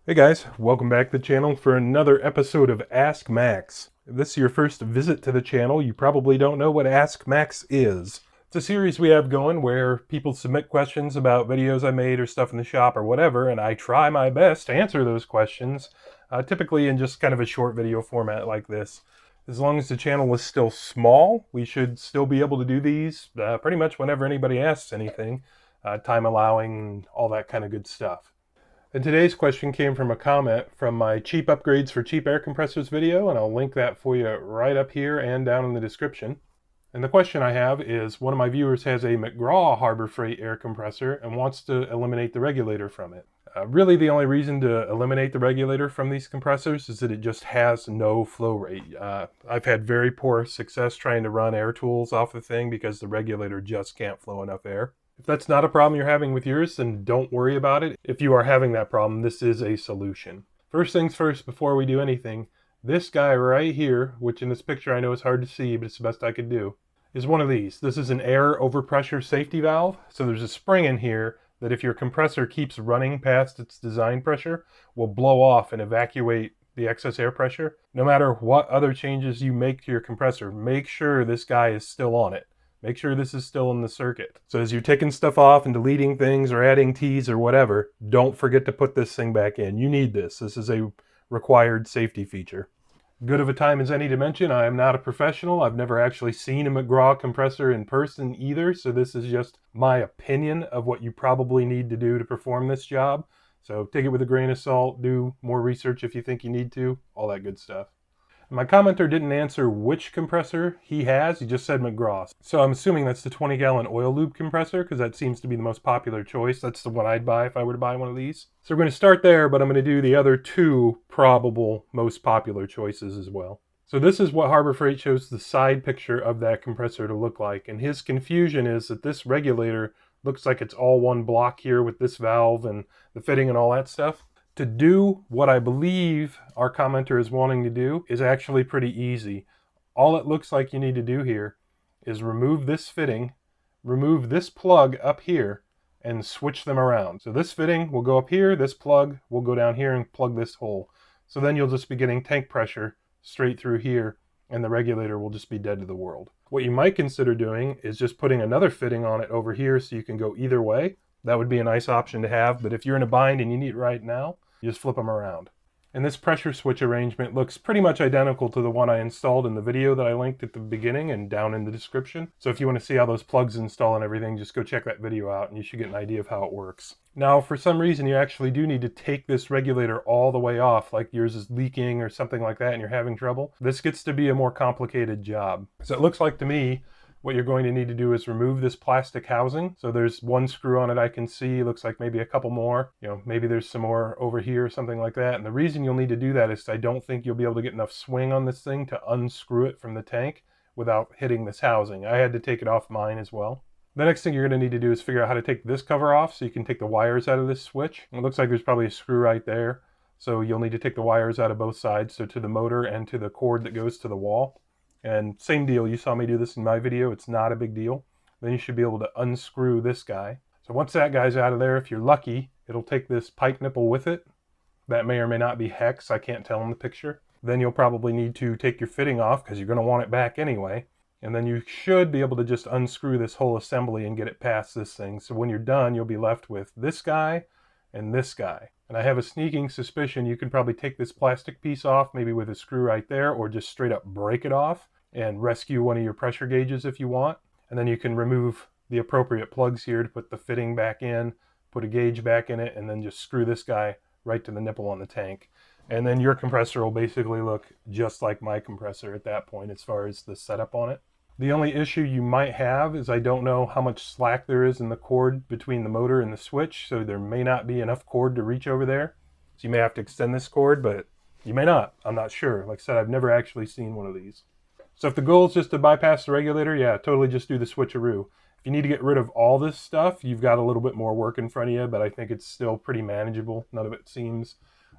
Hey guys, welcome back to the channel for another episode of Ask Max. If this is your first visit to the channel, you probably don't know what Ask Max is. It's a series we have going where people submit questions about videos I made or stuff in the shop or whatever, and I try my best to answer those questions, typically in just kind of a short video format like this. As long as the channel is still small, we should still be able to do these pretty much whenever anybody asks anything, time allowing, all that kind of good stuff. And today's question came from a comment from my cheap upgrades for cheap air compressors video, and I'll link that for you right up here and down in the description. And the question I have is, one of my viewers has a McGraw Harbor Freight air compressor and wants to eliminate the regulator from it. Really the only reason to eliminate the regulator from these compressors is that it just has no flow rate. I've had very poor success trying to run air tools off the thing because the regulator just can't flow enough air. If that's not a problem you're having with yours, then don't worry about it. If you are having that problem, this is a solution. First things first, before we do anything, this guy right here, which in this picture I know is hard to see, but it's the best I could do, is one of these. This is an air overpressure safety valve. So there's a spring in here that if your compressor keeps running past its design pressure, will blow off and evacuate the excess air pressure. No matter what other changes you make to your compressor, make sure this guy is still on it. Make sure this is still in the circuit. So as you're taking stuff off and deleting things or adding T's or whatever, don't forget to put this thing back in. You need this. This is a required safety feature. Good of a time as any to mention, I am not a professional. I've never actually seen a McGraw compressor in person either, so this is just my opinion of what you probably need to do to perform this job. So take it with a grain of salt, do more research if you think you need to, all that good stuff. My commenter didn't answer which compressor he has, he just said McGraw. So I'm assuming that's the 20-gallon oil lube compressor, because that seems to be the most popular choice. That's the one I'd buy if I were to buy one of these. So we're going to start there, but I'm going to do the other two probable most popular choices as well. So this is what Harbor Freight shows the side picture of that compressor to look like, and his confusion is that this regulator looks like it's all one block here with this valve and the fitting and all that stuff. To do what I believe our commenter is wanting to do is actually pretty easy. All it looks like you need to do here is remove this fitting, remove this plug up here, and switch them around. So this fitting will go up here, this plug will go down here and plug this hole. So then you'll just be getting tank pressure straight through here, and the regulator will just be dead to the world. What you might consider doing is just putting another fitting on it over here so you can go either way. That would be a nice option to have, but if you're in a bind and you need it right now, you just flip them around. And this pressure switch arrangement looks pretty much identical to the one I installed in the video that I linked at the beginning and down in the description. So if you want to see how those plugs install and everything, just go check that video out and you should get an idea of how it works. Now, if for some reason you actually do need to take this regulator all the way off, like yours is leaking or something like that and you're having trouble, this gets to be a more complicated job. So it looks like to me, what you're going to need to do is remove this plastic housing. So there's one screw on it I can see, looks like maybe a couple more. Maybe there's some more over here or something like that. And the reason you'll need to do that is I don't think you'll be able to get enough swing on this thing to unscrew it from the tank without hitting this housing. I had to take it off mine as well. The next thing you're going to need to do is figure out how to take this cover off so you can take the wires out of this switch. It looks like there's probably a screw right there. So you'll need to take the wires out of both sides, so to the motor and to the cord that goes to the wall. And same deal, you saw me do this in my video, it's not a big deal. Then you should be able to unscrew this guy. So once that guy's out of there, if you're lucky, it'll take this pipe nipple with it. That may or may not be hex, I can't tell in the picture. Then you'll probably need to take your fitting off because you're going to want it back anyway. And then you should be able to just unscrew this whole assembly and get it past this thing. So when you're done, you'll be left with this guy and this guy. And I have a sneaking suspicion you can probably take this plastic piece off, maybe with a screw right there, or just straight up break it off and rescue one of your pressure gauges if you want. And then you can remove the appropriate plugs here to put the fitting back in, put a gauge back in it, and then just screw this guy right to the nipple on the tank. And then your compressor will basically look just like my compressor at that point as far as the setup on it. The only issue you might have is I don't know how much slack there is in the cord between the motor and the switch, so there may not be enough cord to reach over there. So you may have to extend this cord, but you may not. I'm not sure. Like I said, I've never actually seen one of these. So if the goal is just to bypass the regulator, yeah, totally just do the switcheroo. If you need to get rid of all this stuff, you've got a little bit more work in front of you, but I think it's still pretty manageable. None of it seems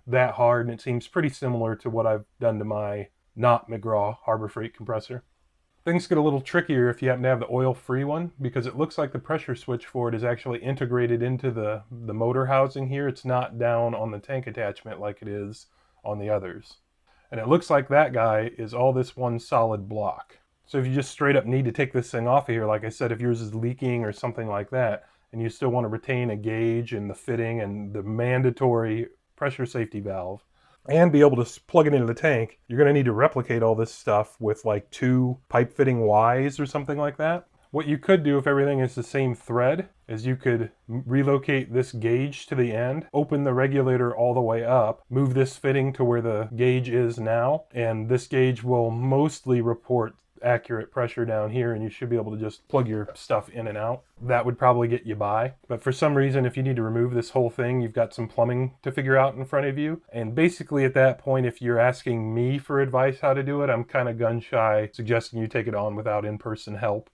that hard, and it seems pretty similar to what I've done to my not McGraw Harbor Freight compressor. Things get a little trickier if you happen to have the oil-free one, because it looks like the pressure switch for it is actually integrated into the motor housing here. It's not down on the tank attachment like it is on the others. And it looks like that guy is all this one solid block. So if you just straight up need to take this thing off of here, like I said, if yours is leaking or something like that, and you still want to retain a gauge and the fitting and the mandatory pressure safety valve, and be able to plug it into the tank, you're going to need to replicate all this stuff with like 2 pipe fitting Ys or something like that. What you could do if everything is the same thread is you could relocate this gauge to the end, open the regulator all the way up, move this fitting to where the gauge is now, and this gauge will mostly report accurate pressure down here, and you should be able to just plug your stuff in and out. That would probably get you by. But for some reason, if you need to remove this whole thing, you've got some plumbing to figure out in front of you. And basically at that point, if you're asking me for advice how to do it, I'm kind of gun shy suggesting you take it on without in-person help,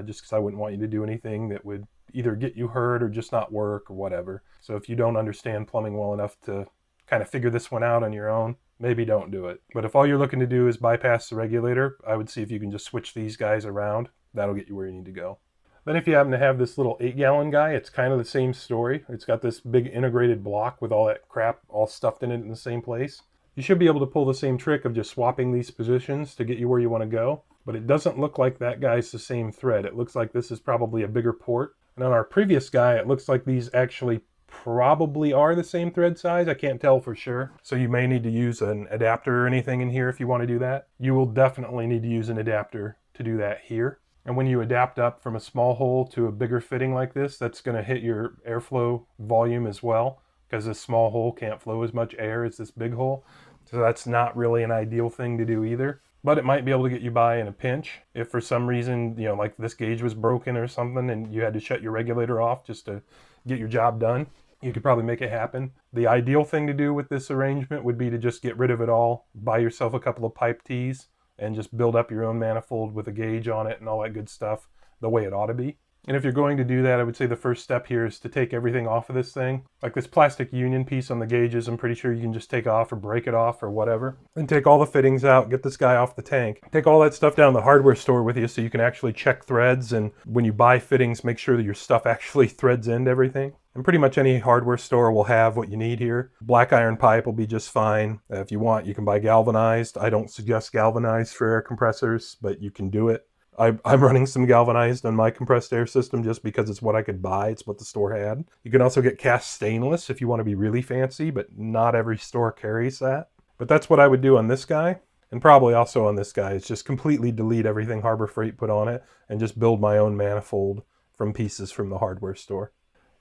just because I wouldn't want you to do anything that would either get you hurt or just not work or whatever. So if you don't understand plumbing well enough to kind of figure this one out on your own, maybe don't do it. But if all you're looking to do is bypass the regulator, I would see if you can just switch these guys around. That'll get you where you need to go. Then if you happen to have this little 8-gallon guy, it's kind of the same story. It's got this big integrated block with all that crap all stuffed in it in the same place. You should be able to pull the same trick of just swapping these positions to get you where you want to go. But it doesn't look like that guy's the same thread. It looks like this is probably a bigger port. And on our previous guy, it looks like these actually probably are the same thread size. I can't tell for sure. So you may need to use an adapter or anything in here if you want to do that. You will definitely need to use an adapter to do that here. And when you adapt up from a small hole to a bigger fitting like this, that's going to hit your airflow volume as well, because this small hole can't flow as much air as this big hole. So that's not really an ideal thing to do either. But it might be able to get you by in a pinch. If for some reason, you know, like this gauge was broken or something and you had to shut your regulator off just to get your job done, you could probably make it happen. The ideal thing to do with this arrangement would be to just get rid of it all, buy yourself a couple of pipe tees, and just build up your own manifold with a gauge on it and all that good stuff the way it ought to be. And if you're going to do that, I would say the first step here is to take everything off of this thing. Like this plastic union piece on the gauges, I'm pretty sure you can just take off or break it off or whatever. And take all the fittings out, get this guy off the tank. Take all that stuff down to the hardware store with you so you can actually check threads, and when you buy fittings, make sure that your stuff actually threads into everything. And pretty much any hardware store will have what you need here. Black iron pipe will be just fine. If you want, you can buy galvanized. I don't suggest galvanized for air compressors, but you can do it. I'm running some galvanized on my compressed air system just because it's what I could buy. It's what the store had. You can also get cast stainless if you want to be really fancy, but not every store carries that. But that's what I would do on this guy, and probably also on this guy, is just completely delete everything Harbor Freight put on it and just build my own manifold from pieces from the hardware store.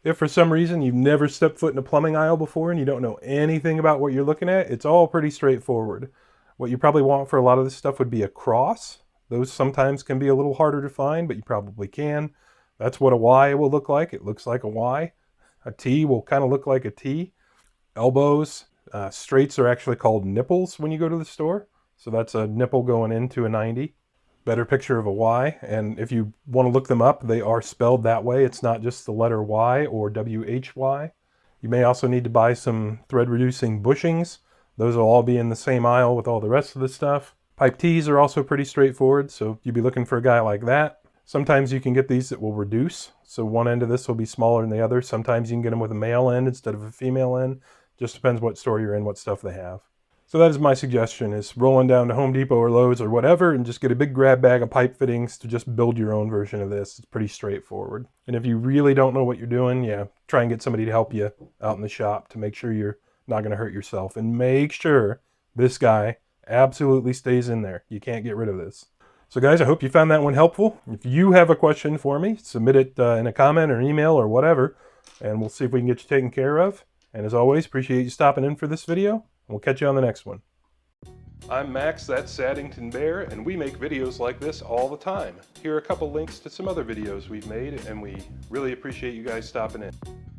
If for some reason you've never stepped foot in a plumbing aisle before and you don't know anything about what you're looking at, it's all pretty straightforward. What you probably want for a lot of this stuff would be a cross. Those sometimes can be a little harder to find, but you probably can. That's what a Y will look like. It looks like a Y. A T will kind of look like a T. Elbows, straights are actually called nipples when you go to the store. So that's a nipple going into a 90. Better picture of a Y. And if you want to look them up, they are spelled that way. It's not just the letter Y or WHY. You may also need to buy some thread reducing bushings. Those will all be in the same aisle with all the rest of the stuff. Pipe tees are also pretty straightforward, so you'd be looking for a guy like that. Sometimes you can get these that will reduce, so one end of this will be smaller than the other. Sometimes you can get them with a male end instead of a female end. Just depends what store you're in, what stuff they have. So that is my suggestion, is rolling down to Home Depot or Lowe's or whatever and just get a big grab bag of pipe fittings to just build your own version of this. It's pretty straightforward. And if you really don't know what you're doing, yeah, try and get somebody to help you out in the shop to make sure you're not going to hurt yourself. And make sure this guy absolutely stays in there. You can't get rid of this. So guys, I hope you found that one helpful. If you have a question for me, submit it in a comment or an email or whatever, and we'll see if we can get you taken care of. And as always, appreciate you stopping in for this video. We'll catch you on the next one. I'm Max, that's Saddington Bear, and we make videos like this all the time. Here are a couple links to some other videos we've made, and we really appreciate you guys stopping in.